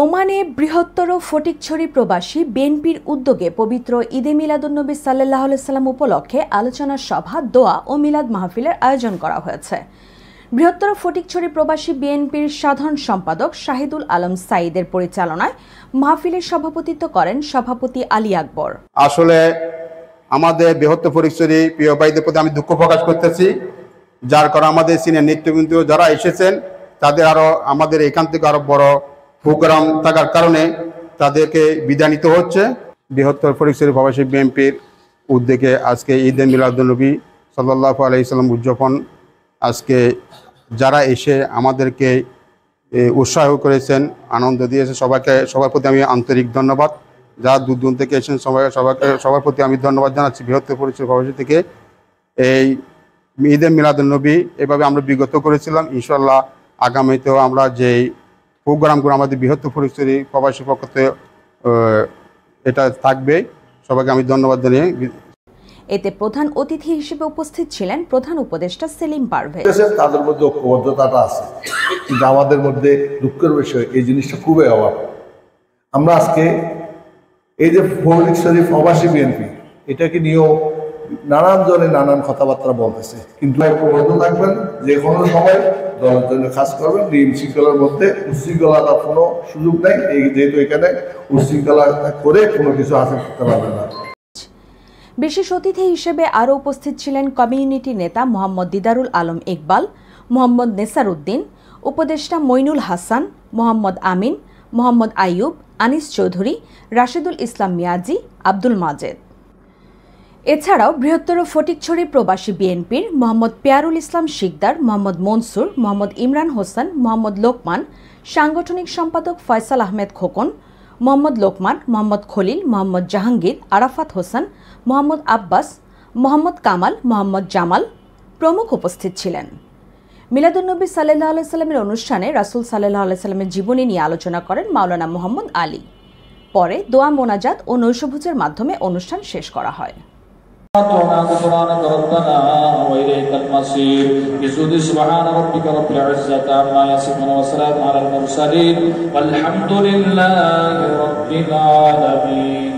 ওমানে বৃহত্তর ফটিকছড়ি প্রবাসী বিএনপির উদ্যোগে পবিত্র ঈদে মিলাদুন্নবী সাল্লাল্লাহু আলাইহি সাল্লাম উপলক্ষে আলোচনা সভা, দোয়া ও মিলাদ মাহফিলের আয়োজন করা হয়েছে। বৃহত্তর ফটিকছড়ি প্রবাসী বিএনপির সাধারণ সম্পাদক শাহিদুল আলম সাঈদের পরিচালনায় মাহফিলের সভাপতিত্ব করেন সভাপতি আলী আকবর। আসলে আমাদের বৃহত্তর ফটিকছড়ি প্রিয় ভাইদের প্রতি আমি দুঃখ প্রকাশ করতেছি, যার কারণে আমাদের সিনিয়র নেতৃবৃন্দ যারা এসেছেন তাদের আরো আমাদের এখান থেকে আরো বড় প্রোগ্রাম থাকার কারণে তাদেরকে বিদায় নিতে হচ্ছে। বৃহত্তর ফটিকছড়ি প্রবাসী বিএনপির উদ্যোগে আজকে ঈদে মিলাদুন্নবী সাল্লাল্লাহু আলাইহি সাল্লাম উদযাপন, আজকে যারা এসে আমাদেরকে উৎসাহ করেছেন, আনন্দ দিয়েছে, সবার প্রতি আমি আন্তরিক ধন্যবাদ। যারা দূর দূর থেকে এসেছেন সবার প্রতি আমি ধন্যবাদ জানাচ্ছি। বৃহত্তর ফটিকছড়ি প্রবাসী থেকে এই ঈদে মিলাদুন্নবী এভাবে আমরা বিগত করেছিলাম। ইনশাআল্লাহ আগামীতেও আমরা যেই প্রোগ্রামগুলো আমাদের বৃহত্তর ফটিকছড়ি প্রবাসী পক্ষ থেকে এটা থাকবে। সবাইকে আমি ধন্যবাদ জানিয়ে এতে প্রধান অতিথি হিসেবে উপস্থিত ছিলেন প্রধান উপদেষ্টা সেলিম পারভেজ। তাদের মধ্যে ঐক্যবদ্ধতাটা আছে, কিন্তু আমাদের মধ্যে দুঃখের বিষয় এই জিনিসটা খুবই অভাব। আমরা আজকে এই যে ফটিকছড়ি প্রবাসী বিএনপি এটাকে নিয়েও নানান জনে নানান কথাবার্তা বলতেছে, কিন্তু ঐক্যবদ্ধ থাকবেন, যে কোনো সময় দলের জন্য কাজ করবেন। নিয়ম শৃঙ্খলার মধ্যে উচ্ছৃঙ্খলার কোনো সুযোগ নেই, যেহেতু এখানে উচ্ছৃঙ্খলা করে কোনো কিছু হাসিল করতে পারবে না। বিশেষ অতিথি হিসেবে আরও উপস্থিত ছিলেন কমিউনিটি নেতা মোহাম্মদ দিদারুল আলম ইকবাল, মোহাম্মদ নেসার উদ্দিন, উপদেষ্টা মইনুল হাসান, মোহাম্মদ আমিন, মোহাম্মদ আইয়ুব, আনিস চৌধুরী, রাশেদুল ইসলাম মিয়াজি, আব্দুল মাজেদ। এছাড়াও বৃহত্তর ফটিকছড়ি প্রবাসী বিএনপির মোহাম্মদ পেয়ারুল ইসলাম শিকদার, মোহাম্মদ মনসুর, মোহাম্মদ ইমরান হোসেন, মোহাম্মদ লোকমান, সাংগঠনিক সম্পাদক ফয়সাল আহমেদ খোকন, মোহাম্মদ লোকমান, মোহাম্মদ খলিল, মোহাম্মদ জাহাঙ্গীর, আরাফাত হোসেন, মোহাম্মদ আব্বাস, মোহাম্মদ কামাল, মোহাম্মদ জামাল প্রমুখ উপস্থিত ছিলেন। মিলাদুন্নবী সাল্লাল্লাহু আলাইহি সাল্লামের অনুষ্ঠানে রাসূল সাল্লাল্লাহু আলাইহি সাল্লামের জীবনী নিয়ে আলোচনা করেন মাওলানা মোহাম্মদ আলী। পরে দোয়া মোনাজাত ও নৈশভোজের মাধ্যমে অনুষ্ঠান শেষ করা হয়। غفرانك ربنا وإليك المصير. سبحان ربك رب العزة عما يصفون وسلام على المرسلين والحمد لله رب العالمين.